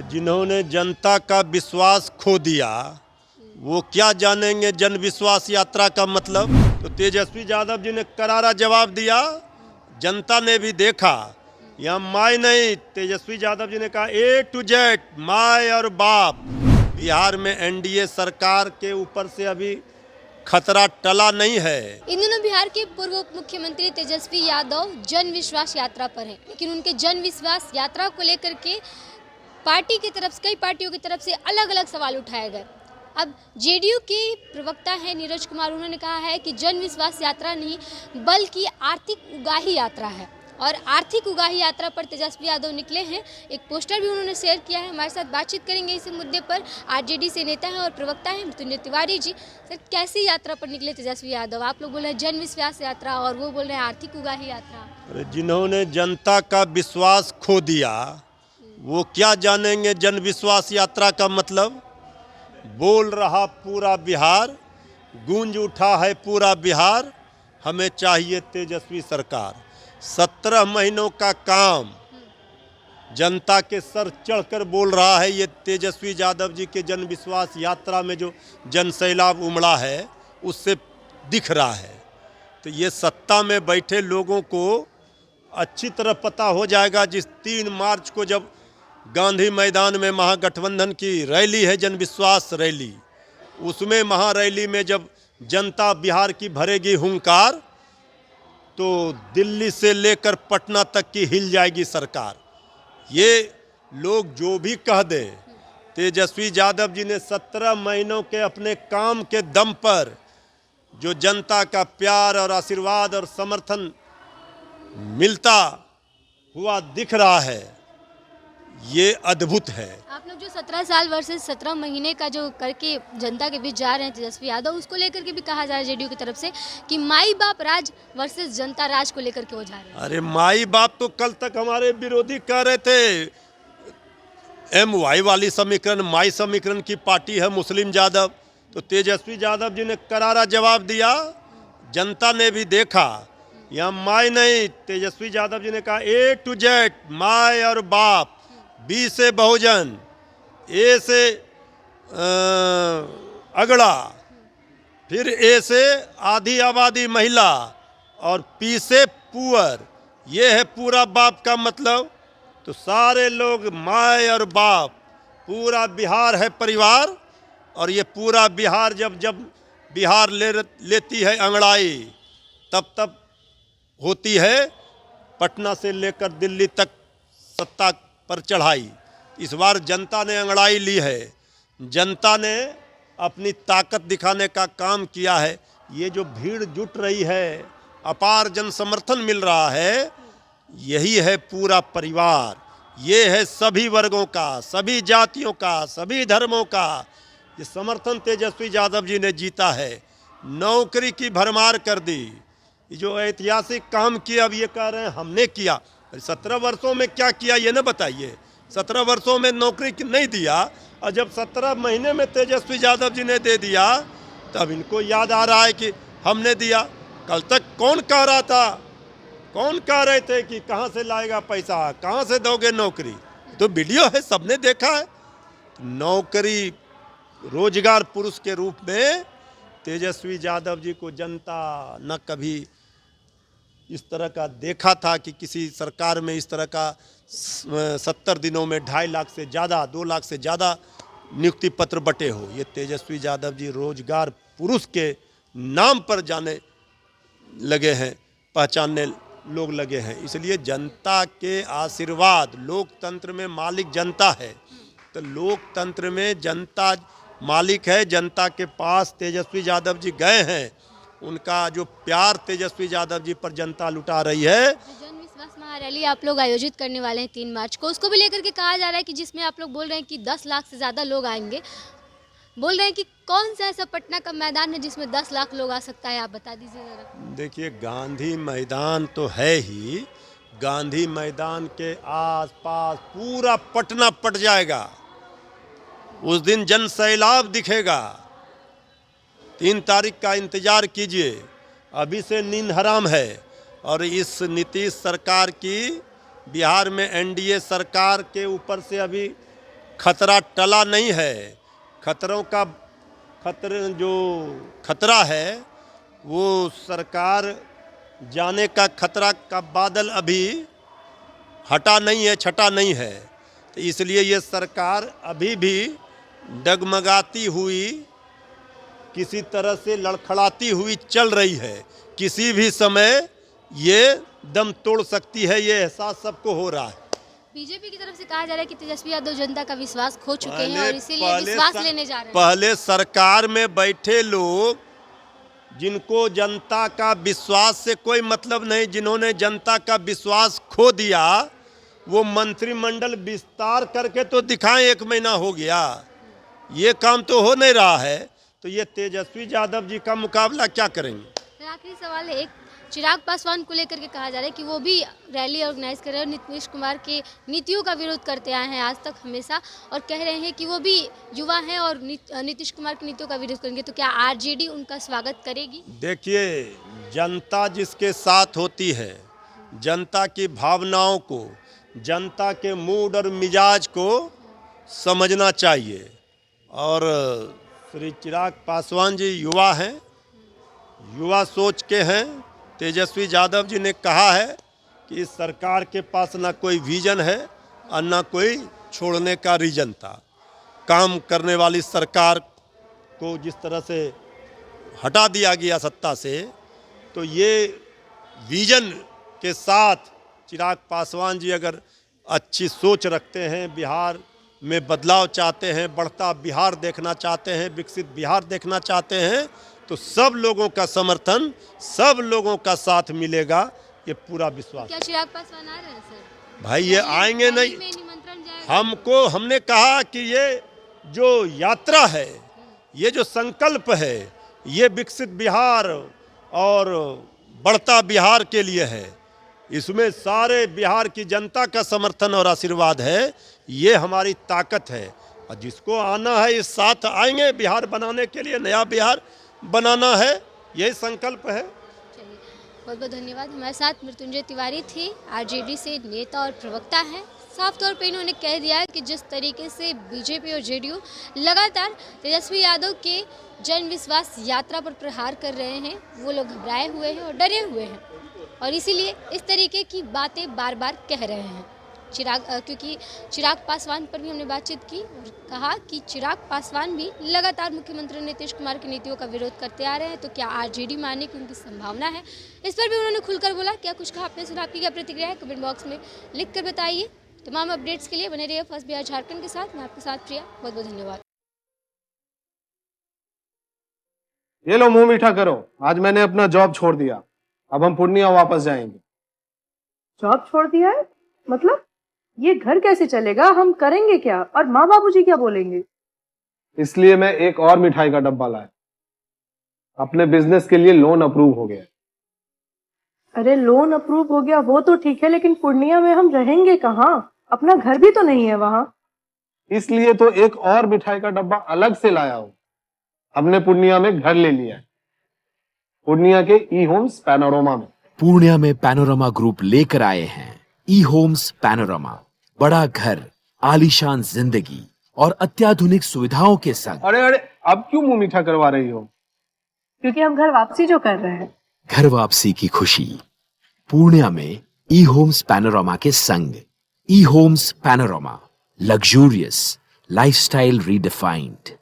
जिन्होंने जनता का विश्वास खो दिया वो क्या जानेंगे जन विश्वास यात्रा का मतलब। तो तेजस्वी यादव जी ने करारा जवाब दिया, जनता ने भी देखा। यहाँ माय नहीं, तेजस्वी यादव जी ने कहा ए टू जेड माय और बाप। बिहार में एनडीए सरकार के ऊपर से अभी खतरा टला नहीं है। इन दिनों बिहार के पूर्व उप मुख्यमंत्री तेजस्वी यादव जन विश्वास यात्रा पर हैं, लेकिन उनके जन विश्वास यात्रा को लेकर के पार्टी की तरफ से, कई पार्टियों की तरफ से अलग अलग सवाल उठाए गए। अब जेडीयू के प्रवक्ता हैं नीरज कुमार, उन्होंने कहा है कि जन विश्वास यात्रा नहीं बल्कि आर्थिक उगाही यात्रा है, और आर्थिक उगाही यात्रा पर तेजस्वी यादव निकले हैं। एक पोस्टर भी उन्होंने शेयर किया है। हमारे साथ बातचीत करेंगे इस मुद्दे पर। आरजेडी से नेता हैं और प्रवक्ता हैं मृत्युंजय तिवारी जी। सर, कैसी यात्रा पर निकले तेजस्वी यादव? आप लोग बोल रहे हैं जन विश्वास यात्रा और वो बोल रहे हैं आर्थिक उगाही यात्रा। जिन्होंने जनता का विश्वास खो दिया वो क्या जानेंगे जन विश्वास यात्रा का मतलब। बोल रहा पूरा बिहार, गूंज उठा है पूरा बिहार, हमें चाहिए तेजस्वी सरकार। 17 महीनों का काम जनता के सर चढ़कर बोल रहा है। ये तेजस्वी यादव जी के जन विश्वास यात्रा में जो जन सैलाब उमड़ा है उससे दिख रहा है। तो ये सत्ता में बैठे लोगों को अच्छी तरह पता हो जाएगा। जिस 3 मार्च को जब गांधी मैदान में महागठबंधन की रैली है, जन विश्वास रैली, उसमें महारैली में जब जनता बिहार की भरेगी हुंकार तो दिल्ली से लेकर पटना तक की हिल जाएगी सरकार। ये लोग जो भी कह दें, तेजस्वी यादव जी ने 17 महीनों के अपने काम के दम पर जो जनता का प्यार और आशीर्वाद और समर्थन मिलता हुआ दिख रहा है, ये अद्भुत है। आप लोग जो 17 साल वर्सेस 17 महीने का जो करके जनता के बीच जा रहे हैं तेजस्वी यादव, उसको लेकर के भी कहा जा रहा है जेडीयू की तरफ से कि माई बाप राज वर्सेस जनता राज को लेकर के वो जा रहे हैं। अरे माई बाप तो कल तक हमारे विरोधी कह रहे थे। MY वाली समीकरण माई समीकरण की पार्टी है मुस्लिम यादव। तो तेजस्वी यादव जी ने करारा जवाब दिया, जनता ने भी देखा। यहाँ माई नहीं, तेजस्वी यादव जी ने कहा ए टू जेड माय और बाप, बी से बहुजन, ए से अगड़ा, फिर ए से आधी आबादी महिला और पी से पुअर। ये है पूरा बाप का मतलब। तो सारे लोग माय और बाप, पूरा बिहार है परिवार। और ये पूरा बिहार जब जब बिहार लेती है अंगड़ाई, तब तब होती है पटना से लेकर दिल्ली तक सत्ता पर चढ़ाई। इस बार जनता ने अंगड़ाई ली है, जनता ने अपनी ताकत दिखाने का काम किया है। ये जो भीड़ जुट रही है, अपार जन समर्थन मिल रहा है, यही है पूरा परिवार। ये है सभी वर्गों का, सभी जातियों का, सभी धर्मों का ये समर्थन तेजस्वी यादव जी ने जीता है। नौकरी की भरमार कर दी, जो ऐतिहासिक काम किया। अब ये कह रहे हैं हमने किया। 17 वर्षों में क्या किया ये ना बताइए। 17 वर्षों में नौकरी नहीं दिया, और जब 17 महीने में तेजस्वी यादव जी ने दे दिया तब इनको याद आ रहा है कि हमने दिया। कल तक कौन कह रहा था, कौन कह रहे थे कि कहाँ से लाएगा पैसा, कहाँ से दोगे नौकरी। तो वीडियो है, सबने देखा है। नौकरी रोजगार पुरुष के रूप में तेजस्वी यादव जी को जनता न कभी इस तरह का देखा था कि किसी सरकार में इस तरह का 70 दिनों में 2.5 लाख से ज़्यादा, 2 लाख से ज़्यादा नियुक्ति पत्र बटे हो। ये तेजस्वी यादव जी रोजगार पुरुष के नाम पर जाने लगे हैं, पहचानने लोग लगे हैं। इसलिए जनता के आशीर्वाद, लोकतंत्र में मालिक जनता है। तो लोकतंत्र में जनता मालिक है। जनता के पास तेजस्वी यादव जी गए हैं, उनका जो प्यार तेजस्वी यादव जी पर जनता लुटा रही है। जन विश्वास महारैली आप लोग आयोजित करने वाले हैं 3 मार्च को, उसको भी लेकर के कहा जा रहा है कि जिसमें आप लोग बोल रहे हैं कि 10 लाख से ज़्यादा लोग आएंगे। बोल रहे हैं कि कौन सा ऐसा पटना का मैदान है जिसमें 10 लाख लोग आ सकता है, आप बता दीजिए जरा। देखिए, गांधी मैदान तो है ही, गांधी मैदान के आसपास पूरा पटना पट जाएगा। उस दिन जन सैलाब दिखेगा। 3 तारीख का इंतजार कीजिए। अभी से नींद हराम है। और इस नीतीश सरकार की, बिहार में एनडीए सरकार के ऊपर से अभी खतरा टला नहीं है। जो खतरा है वो सरकार जाने का खतरा का बादल अभी हटा नहीं है, छटा नहीं है। तो इसलिए ये सरकार अभी भी डगमगाती हुई, किसी तरह से लड़खड़ाती हुई चल रही है। किसी भी समय ये दम तोड़ सकती है, ये एहसास सबको हो रहा है। बीजेपी की तरफ से कहा जा रहा है कि तेजस्वी यादव जनता का विश्वास खो चुके हैं और इसीलिए विश्वास लेने जा रहे हैं। पहले सरकार में बैठे लोग, जिनको जनता का विश्वास से कोई मतलब नहीं, जिन्होंने जनता का विश्वास खो दिया, वो मंत्रिमंडल विस्तार करके तो दिखाएं, 1 महीना हो गया, ये काम तो हो नहीं रहा है। तो ये तेजस्वी यादव जी का मुकाबला क्या करेंगे। आखिरी सवाल है, एक चिराग पासवान को लेकर के कहा जा रहा है कि वो भी रैली ऑर्गेनाइज कर रहे हैं और नीतीश कुमार के नीतियों का विरोध करते आए हैं आज तक हमेशा, और कह रहे हैं कि वो भी युवा हैं और नीतीश कुमार की नीतियों का विरोध करेंगे। तो क्या आरजेडी उनका स्वागत करेगी? देखिए, जनता जिसके साथ होती है, जनता की भावनाओं को, जनता के मूड और मिजाज को समझना चाहिए। और श्री चिराग पासवान जी युवा हैं, युवा सोच के हैं। तेजस्वी यादव जी ने कहा है कि इस सरकार के पास ना कोई विजन है और ना कोई छोड़ने का रीजन था। काम करने वाली सरकार को जिस तरह से हटा दिया गया सत्ता से, तो ये विजन के साथ चिराग पासवान जी अगर अच्छी सोच रखते हैं, बिहार में बदलाव चाहते हैं, बढ़ता बिहार देखना चाहते हैं, विकसित बिहार देखना चाहते हैं, तो सब लोगों का समर्थन, सब लोगों का साथ मिलेगा, ये पूरा विश्वास। क्या चिराग पासवान आ रहे हैं सर? भाई ये आएंगे नहीं, हमने कहा कि ये जो यात्रा है, ये जो संकल्प है, ये विकसित बिहार और बढ़ता बिहार के लिए है। इसमें सारे बिहार की जनता का समर्थन और आशीर्वाद है, ये हमारी ताकत है। और जिसको आना है इस साथ आएंगे, बिहार बनाने के लिए, नया बिहार बनाना है, यही संकल्प है। चलिए, बहुत बहुत धन्यवाद। हमारे साथ मृत्युंजय तिवारी थे, आरजेडी से नेता और प्रवक्ता हैं। साफ तौर पे इन्होंने कह दिया है कि जिस तरीके से बीजेपी और जेडीयू लगातार तेजस्वी यादव के जन विश्वास यात्रा पर प्रहार कर रहे हैं, वो लोग घबराए हुए हैं और डरे हुए हैं, और इसीलिए इस तरीके की बातें बार बार कह रहे हैं। क्योंकि चिराग पासवान पर भी हमने बातचीत की और कहा कि चिराग पासवान भी लगातार मुख्यमंत्री नीतीश कुमार की नीतियों का विरोध करते आ रहे हैं, तो क्या आरजेडी मानने की उनकी संभावना है, इस पर भी उन्होंने खुलकर बोला। क्या कुछ कहा, आपने सुना, आपकी क्या प्रतिक्रिया है, कमेंट बॉक्स में लिख कर बताइए। तमाम अपडेट्स के लिए बने रहिए फर्स्ट बिहार झारखंड के साथ। मैं आपके साथ प्रिया, बहुत बहुत धन्यवाद। ये लो, मुंह मीठा करो, आज मैंने अपना जॉब छोड़ दिया, अब हम पूर्णिया वापस जाएंगे। जॉब छोड़ दिया है? मतलब ये घर कैसे चलेगा, हम करेंगे क्या, और माँ बाबूजी क्या बोलेंगे? इसलिए मैं एक और मिठाई का डब्बा लाया, अपने बिजनेस के लिए लोन अप्रूव हो गया। अरे लोन अप्रूव हो गया वो तो ठीक है, लेकिन पूर्णिया में हम रहेंगे कहाँ? अपना घर भी तो नहीं है वहाँ। इसलिए तो एक और मिठाई का डब्बा अलग से लाया हूँ। हमने पूर्णिया में घर ले लिया है, पूर्णिया के ई होम्स पैनोरमा में। पूर्णिया में पैनोरमा ग्रुप लेकर आए हैं ई होम्स पैनोरमा, बड़ा घर, आलीशान जिंदगी और अत्याधुनिक सुविधाओं के संग। अरे अरे, अब क्यों मुंह मीठा करवा रही हो? क्योंकि हम घर वापसी जो कर रहे हैं। घर वापसी की खुशी पूर्णिया में ई होम्स पैनोरमा के संग। ई Homes Panorama, luxurious lifestyle redefined.